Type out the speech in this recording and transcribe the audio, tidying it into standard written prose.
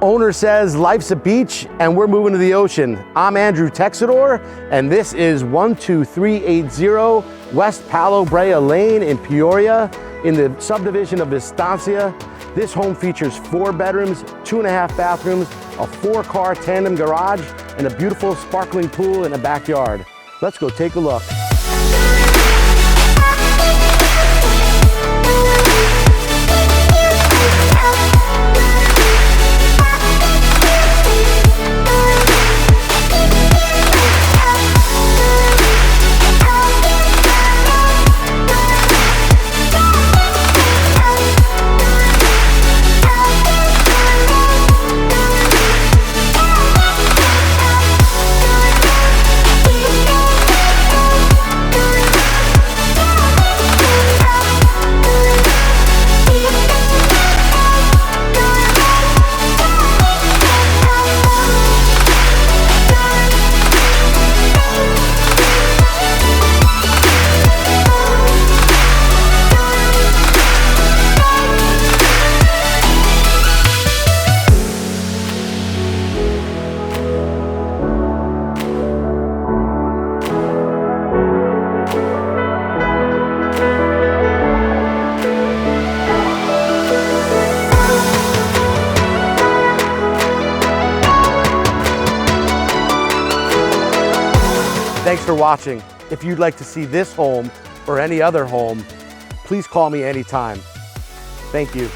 Owner says life's a beach and we're moving to the ocean. I'm Andrew Texador, and this is 12380 West Palo Brea Lane in Peoria in the subdivision of Vistancia. This home features 4 bedrooms, 2.5 bathrooms, a 4-car tandem garage, and a beautiful sparkling pool in a backyard. Let's go take a look. Thanks for watching. If you'd like to see this home or any other home, please call me anytime. Thank you.